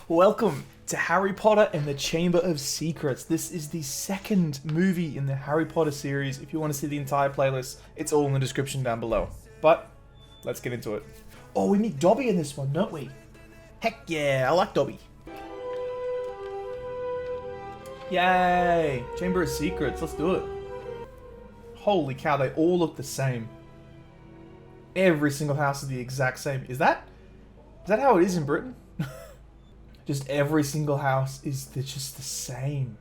Welcome to Harry Potter and the Chamber of Secrets. This is the second movie in the Harry Potter series. If you want to see the entire playlist, it's all in the description down below. But, let's get into it. Oh, we meet Dobby in this one, don't we? Heck yeah, I like Dobby. Yay! Chamber of Secrets, let's do it. Holy cow, they all look the same. Every single house is the exact same. Is that how it is in Britain? Just every single house is just the same.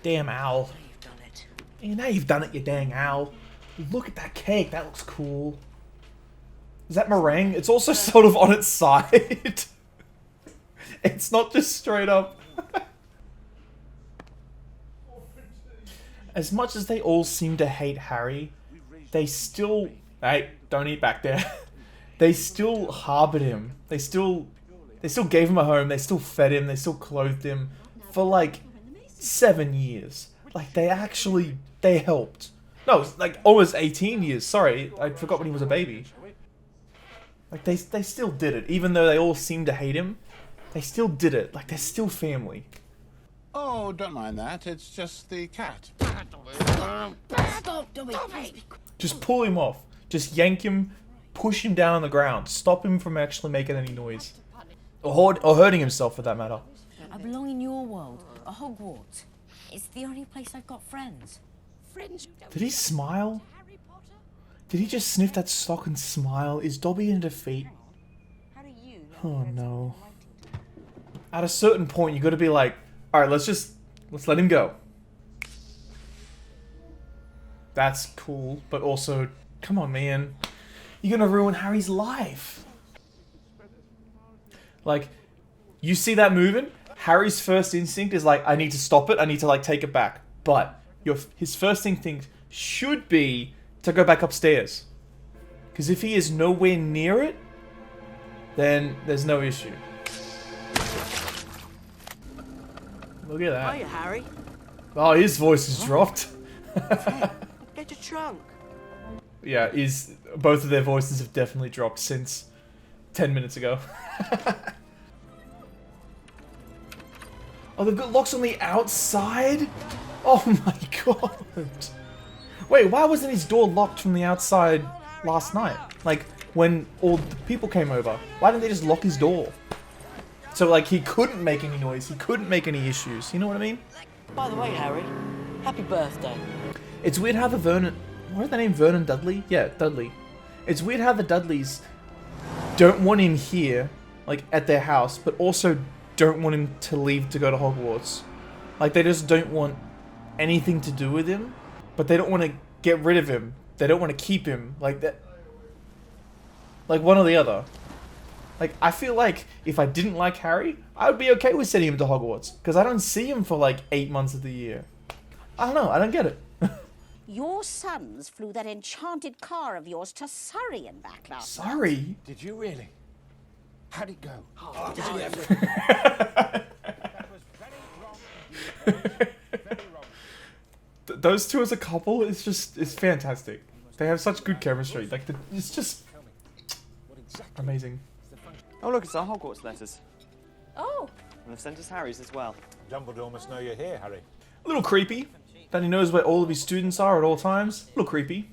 Damn owl. You've done it. Yeah, now you've done it, you dang owl. Look at that cake, that looks cool. Is that meringue? It's also sort of on its side. It's not just straight up. As much as they all seem to hate Harry, they still... Hey, don't eat back there. They still harbored him. They still gave him a home. They still fed him. They still clothed him for like 7 years. Like they helped. No, it's like almost 18 years. Sorry, I forgot when he was a baby. Like they still did it. Even though they all seem to hate him, they still did it. Like they're still family. Oh, don't mind that. It's just the cat. Stop, Dobby. Just pull him off. Just yank him, push him down on the ground. Stop him from actually making any noise. Or hurting himself for that matter. I belong in your world, at Hogwarts. It's the only place I've got friends. Did he smile? Did he just sniff that sock and smile? Is Dobby in defeat? Oh no. At a certain point, you gotta be like, alright, let's let him go. That's cool, but also, come on, man. You're gonna ruin Harry's life. Like, you see that moving? Harry's first instinct is like, I need to stop it, I need to like take it back. But his first instinct should be to go back upstairs. Because if he is nowhere near it, then there's no issue. Look at that. Hiya, Harry. Oh, his voice has dropped. Get your trunk. Yeah, both of their voices have definitely dropped since 10 minutes ago. Oh, they've got locks on the outside? Oh my god. Wait, why wasn't his door locked from the outside last night? Like, when all the people came over. Why didn't they just lock his door? So, like, he couldn't make any noise. He couldn't make any issues. You know what I mean? By the way, Harry, happy birthday. It's weird how the Vernon... What is their name? Vernon Dudley? Yeah, Dudley. It's weird how the Dudleys don't want him here, like, at their house, but also don't want him to leave to go to Hogwarts. Like, they just don't want anything to do with him, but they don't want to get rid of him. They don't want to keep him. Like, that... Like, one or the other. Like, I feel like if I didn't like Harry, I would be okay with sending him to Hogwarts. Because I don't see him for, like, 8 months of the year. I don't know. I don't get it. Your sons flew that enchanted car of yours to Surrey and back last night. Sorry. Did you really? How'd it go? Those two as a couple, it's fantastic. They have such good chemistry. Like, it's just amazing. Oh look, it's our Hogwarts letters. Oh, And they've sent us Harry's as well. Dumbledore must know you're here, Harry. A little creepy that he knows where all of his students are at all times. A little creepy.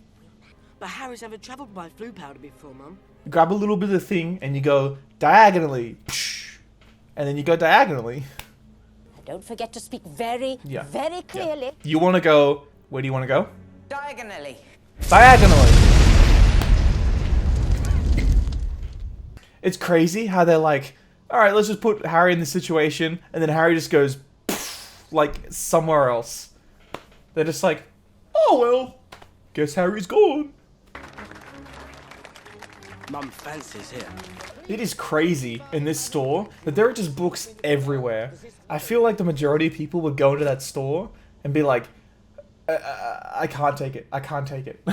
But Harry's never travelled by flu powder before, Mum. You grab a little bit of the thing and you go diagonally. And then you go diagonally. don't forget to speak very clearly. You want to go... Where do you want to go? Diagonally. Diagonally. It's crazy how they're like, alright, let's just put Harry in this situation, and then Harry just goes, like, somewhere else. They're just like, oh well, guess Harry's gone. Mum fancies here. It is crazy in this store that there are just books everywhere. I feel like the majority of people would go into that store and be like, I can't take it, I can't take it.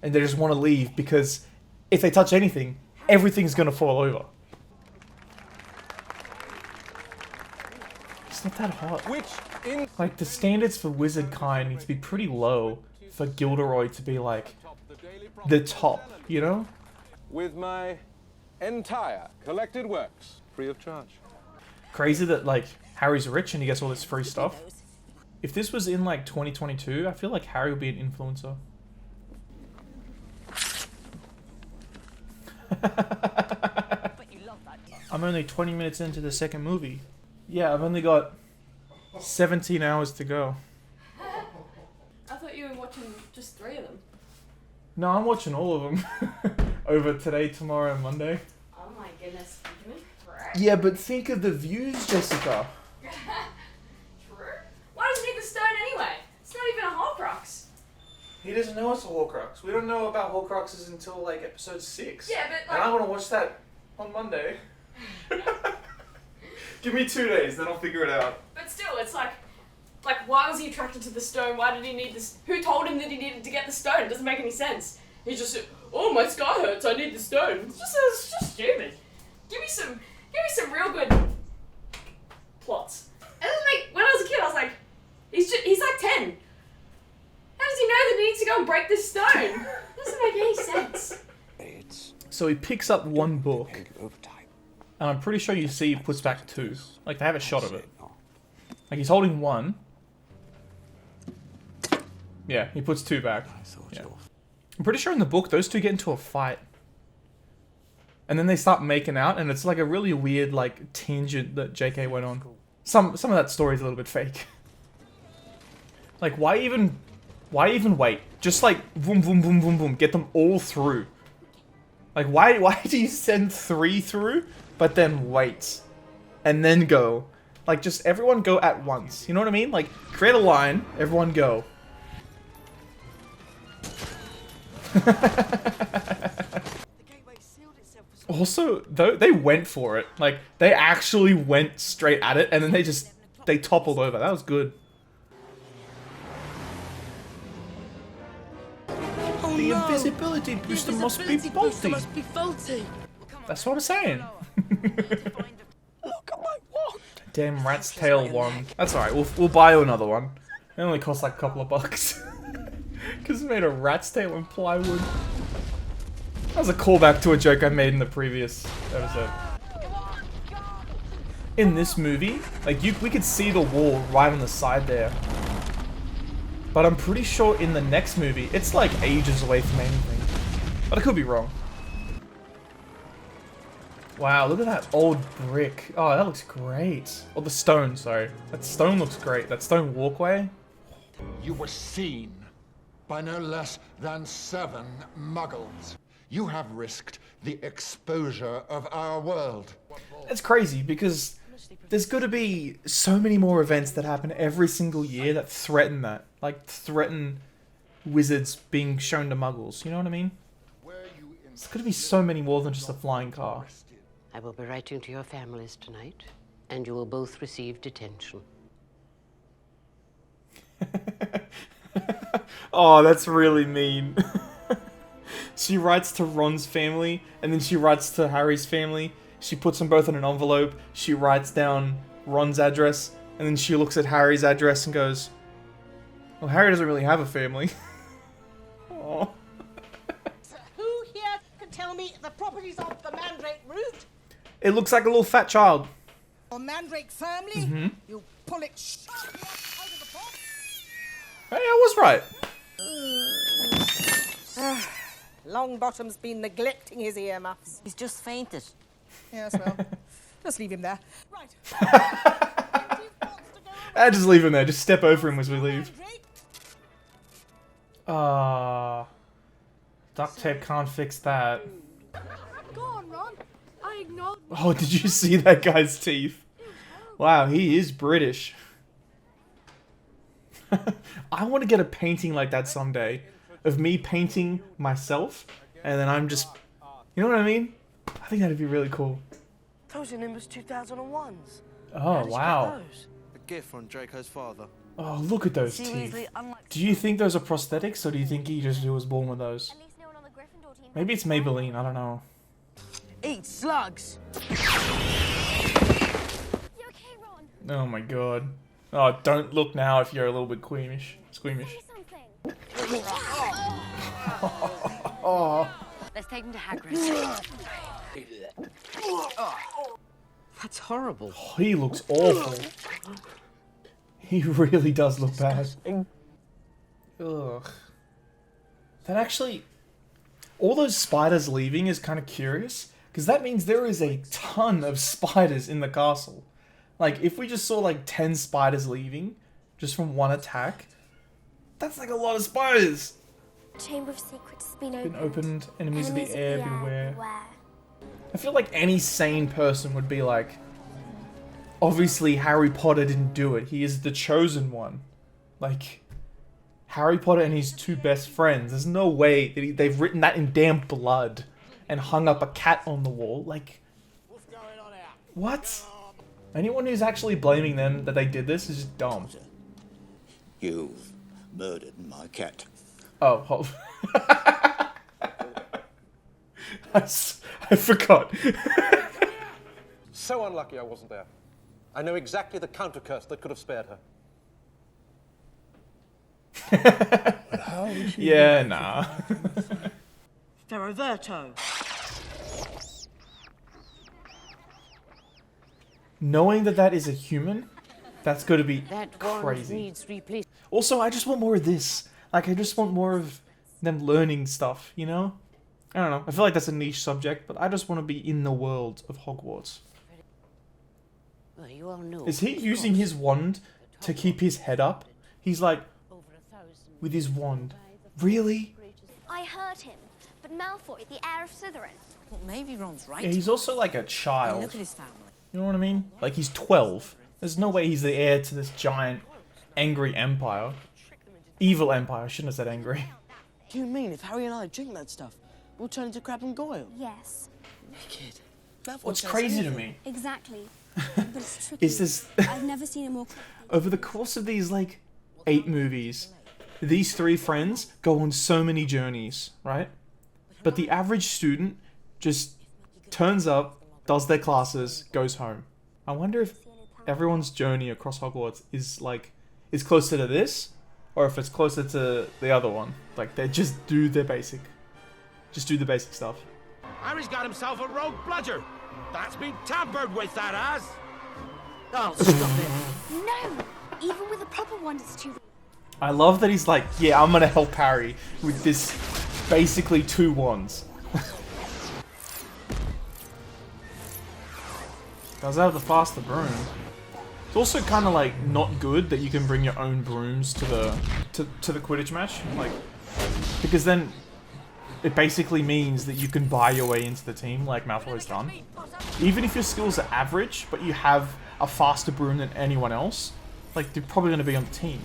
And they just want to leave because if they touch anything, everything's gonna fall over. It's not that hot. Like, the standards for wizard kind need to be pretty low for Gilderoy to be like the top, you know? With my entire collected works, free of charge. Crazy that, like, Harry's rich and he gets all this free stuff. If this was in, like, 2022, I feel like Harry would be an influencer. I'm only 20 minutes into the second movie. Yeah, I've only got 17 hours to go. I thought you were watching just 3 of them. No, I'm watching all of them. Over today, tomorrow, and Monday. Oh my goodness. Yeah, but think of the views, Jessica. True. Why does he need the stone anyway? It's not even a Horcrux. He doesn't know it's a Horcrux. We don't know about Horcruxes until, like, episode 6. Yeah, but, like... And I want to watch that on Monday. Give me 2 days, then I'll figure it out. But still, it's like, why was he attracted to the stone? Why did he need this? Who told him that he needed to get the stone? It doesn't make any sense. He just said, oh, my sky hurts, I need the stone. It's just stupid. Give me some real good plots. It doesn't make, when I was a kid, I was like, he's like 10. How does he know that he needs to go and break this stone? It doesn't make any sense. So he picks up one book, and I'm pretty sure you see he puts back 2. Like, they have a shot of it. Like, he's holding 1. Yeah, he puts 2 back. Yeah. I'm pretty sure in the book, those 2 get into a fight. And then they start making out, and it's like a really weird, like, tangent that JK went on. Some of that story is a little bit fake. Like, why even wait? Just, like, boom, boom, boom, boom, boom. Get them all through. Like, why do you send 3 through, but then wait? And then go. Like, just everyone go at once. You know what I mean? Like, create a line, everyone go. Also, though, they went for it. Like, they actually went straight at it, and then they toppled over. That was good. Oh, The no. invisibility booster must be faulty. That's what I'm saying. Look at my wand. Damn rat's tail wand. That's alright, we'll buy you another one. It only costs like a couple of bucks. Because it made a rat's tail in plywood. That was a callback to a joke I made in the previous episode. In this movie, like we could see the wall right on the side there. But I'm pretty sure in the next movie, it's like ages away from anything. But I could be wrong. Wow, look at that old brick. Oh, that looks great. Oh, the stone, sorry. That stone looks great. That stone walkway. You were seen by no less than 7 muggles. You have risked the exposure of our world. It's crazy because there's got to be so many more events that happen every single year that threaten that. Like, threaten wizards being shown to muggles. You know what I mean? There's got to be so many more than just a flying car. I will be writing to your families tonight, and you will both receive detention. Oh, that's really mean. She writes to Ron's family, and then she writes to Harry's family. She puts them both in an envelope. She writes down Ron's address, and then she looks at Harry's address and goes, well, Harry doesn't really have a family. Oh. So who here can tell me the properties of the mandrake root? It looks like a little fat child. Or mandrake firmly? You pull it sharply out of the pot. Hey, I was right. Longbottom's been neglecting his earmuffs. He's just fainted. Yes, well, just leave him there. Right. Just leave him there. Just step over him as we leave. Duct tape can't fix that. Go on, Ron. I ignored... Oh, did you see that guy's teeth? Wow, he is British. I want to get a painting like that someday. Of me painting myself, and then I'm just... You know what I mean? I think that'd be really cool. Those are Nimbus 2001s. Oh, wow. A gift from Draco's father. Oh, look at those teeth. Do you think those are prosthetics, or do you think he just was born with those? Maybe it's Maybelline, I don't know. Eat slugs. Oh my god. Oh, don't look now if you're a little bit squeamish. Let's take him to Hagrid. That's horrible. Oh, he looks awful. He really does look bad. Ugh. That actually... all those spiders leaving is kind of curious, because that means there is a ton of spiders in the castle. Like, if we just saw like 10 spiders leaving, just from one attack, that's like a lot of spiders! Chamber of Secrets has Been opened, enemies of the air, beware. I feel like any sane person would be like, obviously Harry Potter didn't do it, he is the chosen one. Like, Harry Potter and his two best friends, there's no way that they've written that in damn blood and hung up a cat on the wall. Like, what? Anyone who's actually blaming them that they did this is just dumb. You've murdered my cat. Oh, I forgot. So unlucky I wasn't there. I know exactly the counter curse that could have spared her. Yeah, nah. Ferroverto. Knowing that that is a human, that's going to be crazy. Needs replaced. Also, I just want more of this. Like, I just want more of them learning stuff, you know? I don't know. I feel like that's a niche subject, but I just want to be in the world of Hogwarts. Well, you all know. Is he using his wand to keep his head up? He's like, with his wand. Really? I heard him, but Malfoy, the heir of Slytherin. Well, maybe Ron's right. Yeah, he's also like a child. Look at his family. You know what I mean? Like, he's 12. There's no way he's the heir to this giant, angry empire. Evil empire, I shouldn't have said angry. Do you mean if Harry and I drink that stuff, we'll turn into Crab and Goyle? Yes. Wicked. Malfoy What's says crazy to anything. me Exactly. But it's tricky. is this... I've never seen it more. over the course of these, like, 8 movies, these 3 friends go on so many journeys, right? But the average student just turns up, does their classes, goes home. I wonder if everyone's journey across Hogwarts is, like, is closer to this, or if it's closer to the other one. Like, they just do their basic. Just do the basic stuff. Harry's got himself a rogue bludger. That's been tampered with, that has. Oh, stop it. No! Even with a proper one, it's too... I love that he's like, yeah, I'm gonna help Harry with this basically 2 wands. Does have the faster broom. It's also kind of like not good that you can bring your own brooms to the Quidditch match, like, because then it basically means that you can buy your way into the team like Malfoy's done. Even if your skills are average, but you have a faster broom than anyone else, like, you're probably going to be on the team.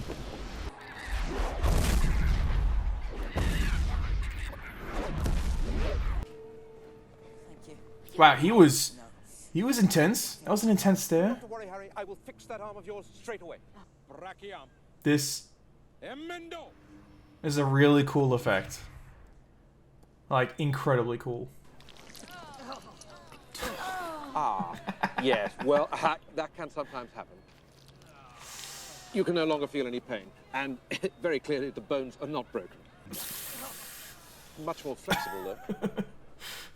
Wow, he was intense. That was an intense stare. Don't worry, Harry. I will fix that arm of yours straight away. Brachiam. This Emendo. is a really cool effect. Like, incredibly cool. Ah, yes. Well, that can sometimes happen. You can no longer feel any pain, and very clearly the bones are not broken. Much more flexible, though.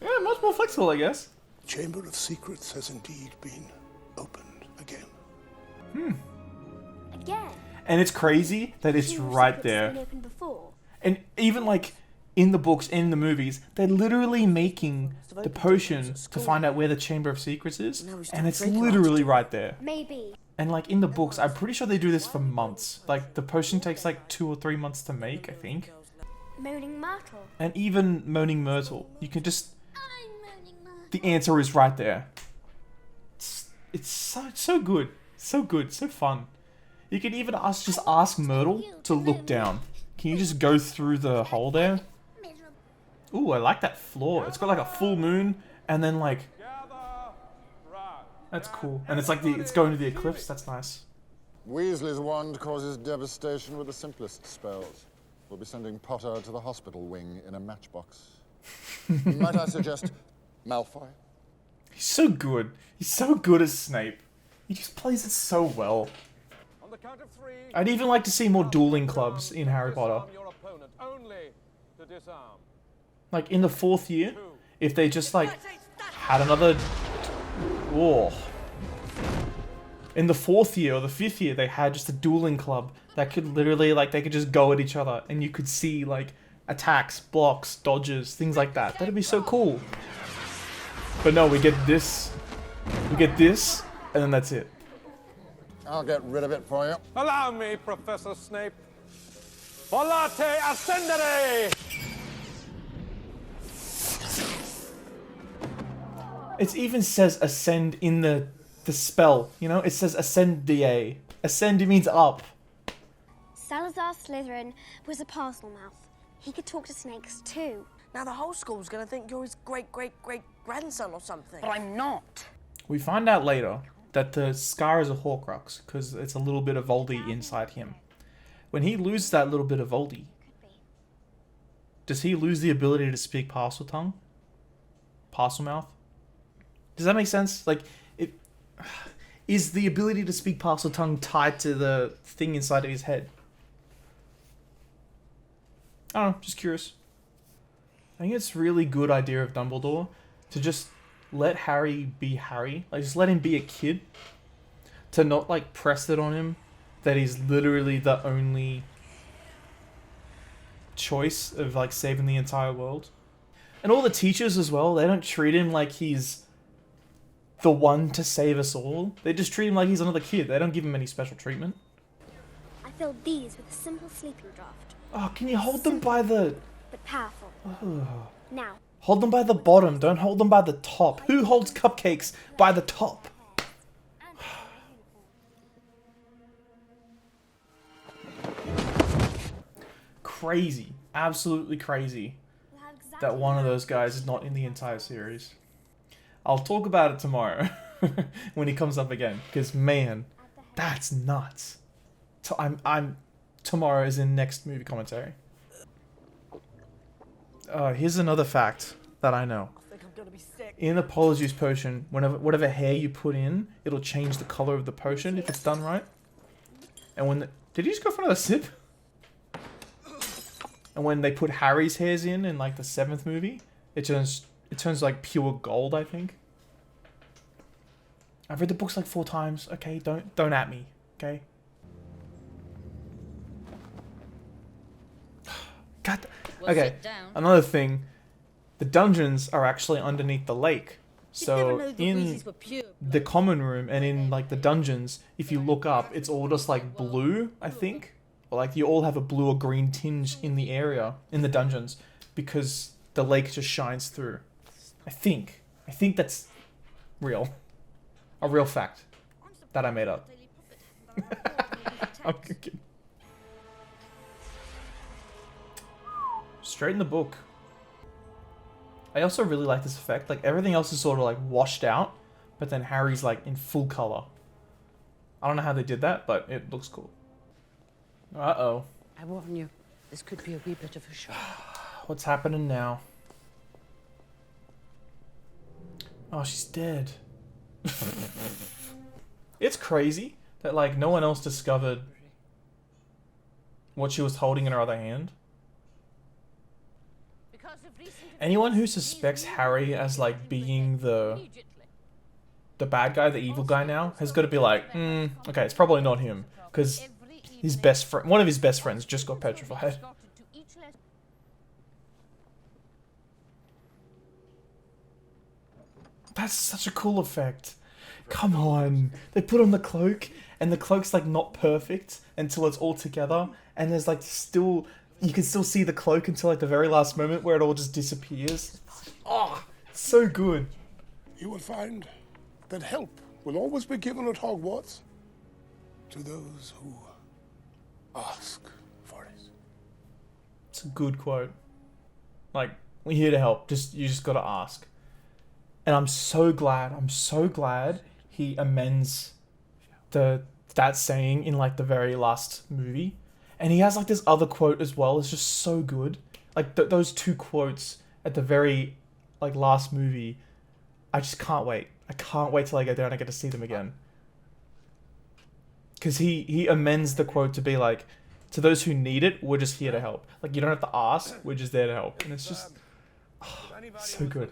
Yeah, much more flexible, I guess. Chamber of Secrets has indeed been opened again. Again? And it's crazy that it's right there. And even like in the books and in the movies, they're literally making the potion to find out where the Chamber of Secrets is, and it's literally right there. Maybe. And like in the books, I'm pretty sure they do this for months. Like the potion takes like 2 or 3 months to make, I think. Moaning Myrtle. And even Moaning Myrtle, you can just... The answer is right there. It's so good. So good, so fun. You can even just ask Myrtle to look down. Can you just go through the hole there? Ooh, I like that floor. It's got like a full moon, and then like... That's cool. And it's like it's going to the eclipse. That's nice. Weasley's wand causes devastation with the simplest spells. We'll be sending Potter to the hospital wing in a matchbox. Might I suggest Malfoy? He's so good. He's so good as Snape. He just plays it so well. On the count of 3, I'd even like to see more dueling clubs in Harry Potter. your opponent only to disarm. Like in the 4th year, if they just like had another... Oh. In the 4th year or the 5th year, they had just a dueling club that could literally, like, they could just go at each other. And you could see, like, attacks, blocks, dodges, things like that. That'd be so cool. But no, we get this. We get this, and then that's it. I'll get rid of it for you. Allow me, Professor Snape. Volate ascendere! It even says ascend in the spell, you know? It says ascendie. Ascend means up. Salazar Slytherin was a parcel mouth. He could talk to snakes too. Now the whole school's gonna think you're his great-great-great-grandson or something. But I'm not. We find out later that the scar is a Horcrux, because it's a little bit of Voldy inside him. When he loses that little bit of Voldy, does he lose the ability to speak parcel tongue? Parcel mouth? Does that make sense? Like, is the ability to speak parcel tongue tied to the thing inside of his head? I don't know, just curious. I think it's a really good idea of Dumbledore to just let Harry be Harry. Like, just let him be a kid. To not, like, press it on him that he's literally the only choice of, like, saving the entire world. And all the teachers as well, they don't treat him like he's the one to save us all. They just treat him like he's another kid. They don't give him any special treatment. I filled these with a simple sleeping draught. Oh, can you hold them by the... But powerful. Oh. Now. Hold them by the bottom. Don't hold them by the top. Who holds cupcakes by the top? Crazy. Absolutely crazy. That one of those guys is not in the entire series. I'll talk about it tomorrow when he comes up again, because man, that's nuts. Tomorrow is in next movie commentary. Here's another fact that I know. In the Polyjuice potion, whatever hair you put in, it'll change the color of the potion if it's done right. And when did you just go for another sip? And when they put Harry's hairs in like the 7th movie, it turns like pure gold, I think. I've read the books like 4 times. Okay, don't at me. Okay. God. Okay. Another thing, the dungeons are actually underneath the lake. So in the common room and in like the dungeons, if you look up, it's all just like blue, I think. Or like you all have a blue or green tinge in the area, in the dungeons, because the lake just shines through. I think that's real. A real fact that I made up. I'm kidding. Straight in the book. I also really like this effect. Like everything else is sort of like washed out, but then Harry's like in full color. I don't know how they did that, but it looks cool. Uh-oh. I warn you, this could be a wee bit of a shock. What's happening now? Oh, she's dead. It's crazy that like no one else discovered what she was holding in her other hand. Anyone who suspects Harry as like being the bad guy, the evil guy now, has got to be like, okay, it's probably not him, because his best friend, one of his best friends, just got petrified. That's such a cool effect. Come on. They put on the cloak, and the cloak's like not perfect until it's all together, and there's like still, you can still see the cloak until like the very last moment where it all just disappears. Oh, so good. You will find that help will always be given at Hogwarts to those who ask for it. It's a good quote. Like, we're here to help. You just gotta ask. And I'm so glad he amends that saying in like the very last movie. And he has like this other quote as well. It's just so good. Like those 2 quotes at the very like last movie. I just can't wait. I can't wait till I get there and I get to see them again. Because he amends the quote to be like, to those who need it, we're just here to help. Like, you don't have to ask, we're just there to help. And it's just, so good.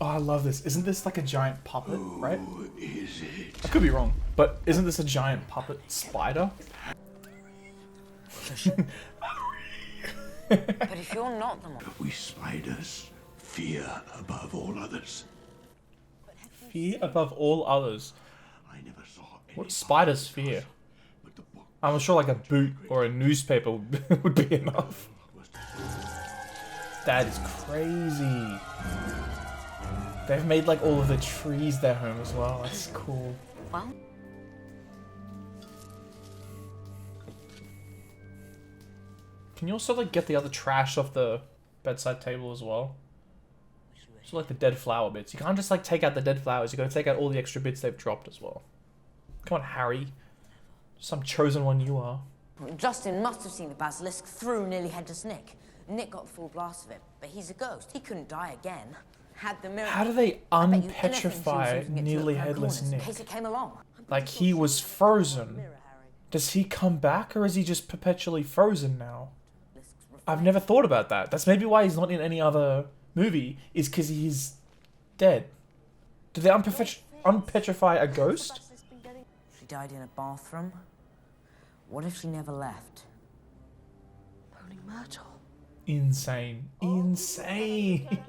Oh, I love this. Isn't this like a giant puppet, right? Is it? I could be wrong, but isn't this a giant puppet spider? But if you're not the one... We spiders fear above all others. Fear above all others. I never saw any. What spiders fear? I'm sure like a boot or a newspaper would be enough. That is crazy. They've made like all of the trees their home as well. That's cool. Well... Can you also like get the other trash off the bedside table as well? So like the dead flower bits. You can't just like take out the dead flowers. You gotta take out all the extra bits they've dropped as well. Come on, Harry. Some chosen one you are. Justin must have seen the basilisk through nearly headless Nick. Nick got the full blast of it, but he's a ghost. He couldn't die again. Had the miracle. How do they unpetrify nearly headless Nick? In case it came along. Like he was frozen. Does he come back or is he just perpetually frozen now? I've never thought about that. That's maybe why he's not in any other movie, is because he's dead. Do they unpetrify a ghost? She died in a bathroom. What if she never left? Moaning Myrtle. Insane. Insane.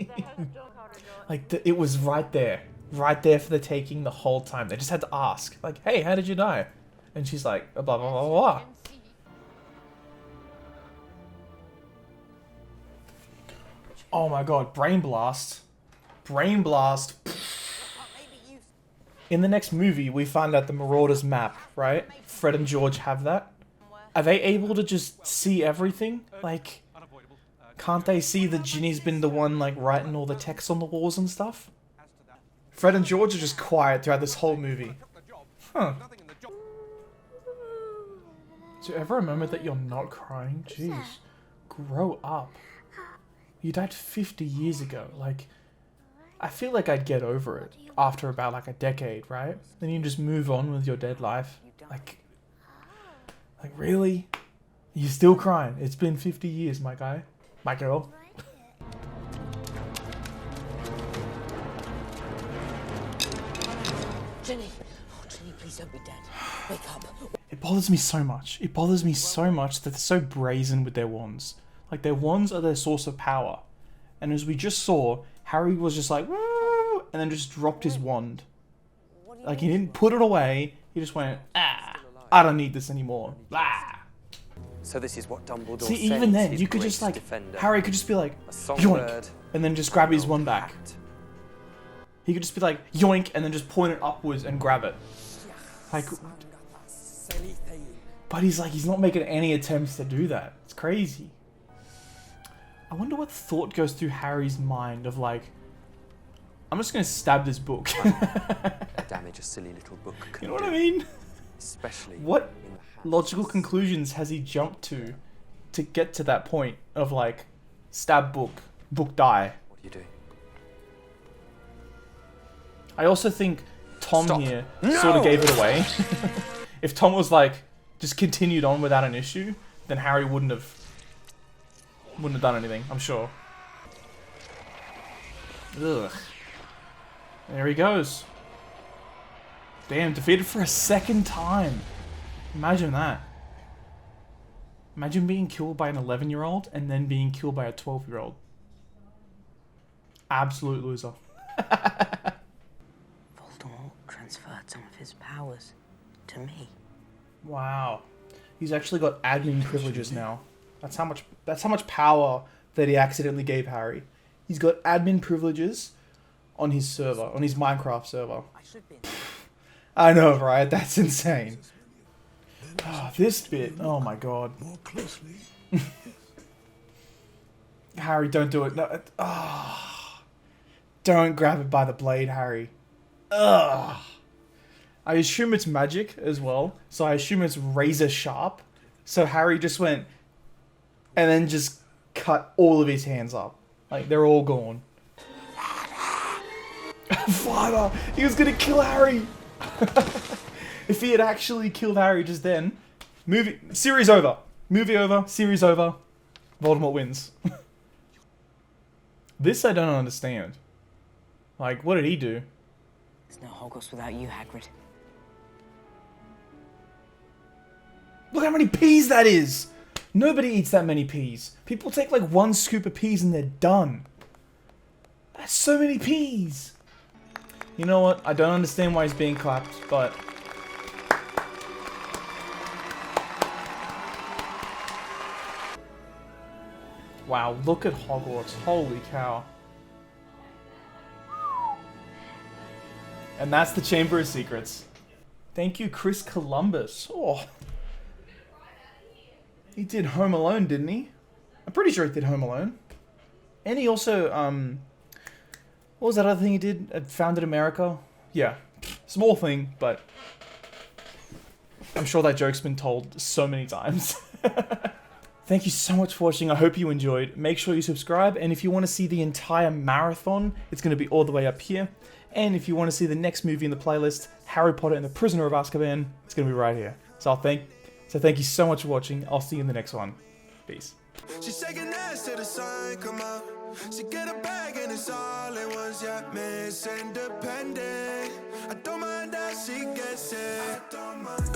Like, it was right there. Right there for the taking the whole time. They just had to ask. Like, hey, how did you die? And she's like, blah, blah, blah, blah. Oh my god, Brain Blast. Brain Blast. In the next movie, we find out the Marauders map, right? Fred and George have that. Are they able to just see everything? Like, can't they see that Ginny's been the one, like, writing all the text on the walls and stuff? Fred and George are just quiet throughout this whole movie. Huh. Do you ever remember that you're not crying? Jeez. Grow up. You died 50 years ago. Like, I feel like I'd get over it after about like a decade, right? Then you just move on with your dead life. Like really? You're still crying. It's been 50 years, my guy. My girl. Ginny! Oh, Ginny, please don't be dead. Wake up. It bothers me so much. It bothers me so much that they're so brazen with their wands. Like, their wands are their source of power. And as we just saw, Harry was just like, woo, and then just dropped his wand. Like, he didn't put it away. He just went, ah, I don't need this anymore. Blah. So this is what Dumbledore See, even then, you could just like, Harry could just be like, yoink, and then just grab his wand back. He could just be like, yoink, and then just point it upwards and grab it. Like, but he's not making any attempts to do that. It's crazy. I wonder what thought goes through Harry's mind of like, I'm just going to stab this book. Damage a silly little book. You know what I mean? Especially what logical conclusions has he jumped to get to that point of like, stab book, book die? What do you do? I also think Tom here sort of gave it away. If Tom was like, just continued on without an issue, then Harry wouldn't have done anything, I'm sure. Ugh. There he goes. Damn, defeated for a second time. Imagine that. Imagine being killed by an 11-year-old and then being killed by a 12-year-old. Absolute loser. Voldemort transferred some of his powers to me. Wow. He's actually got admin privileges now. That's how much power that he accidentally gave Harry. He's got admin privileges on his server, on his Minecraft server. I know, right? That's insane. Oh, this bit. Oh my god. More closely. Harry, don't do it. No. Don't grab it by the blade, Harry. Ugh. I assume it's magic as well, so I assume it's razor sharp. So Harry just went and then just cut all of his hands up. Like, they're all gone. Father! He was gonna kill Harry! If he had actually killed Harry just then, series over. Movie over, series over. Voldemort wins. This I don't understand. Like, what did he do? There's no Hogwarts without you, Hagrid. Look how many peas that is! Nobody eats that many peas. People take like 1 scoop of peas and they're done. That's so many peas! You know what? I don't understand why he's being clapped, but... Wow, look at Hogwarts. Holy cow. And that's the Chamber of Secrets. Thank you, Chris Columbus. Oh. He did Home Alone, didn't he? I'm pretty sure he did Home Alone. And he also, what was that other thing he did? Founded America? Yeah. Small thing, but I'm sure that joke's been told so many times. Thank you so much for watching. I hope you enjoyed. Make sure you subscribe, and if you want to see the entire marathon, it's going to be all the way up here. And if you want to see the next movie in the playlist, Harry Potter and the Prisoner of Azkaban, it's going to be right here. So thank you so much for watching. I'll see you in the next one. Peace. She's shaking ass till the sun come out. She get a bag and it's all it was, yeah. Miss Independent. I don't mind how she gets it.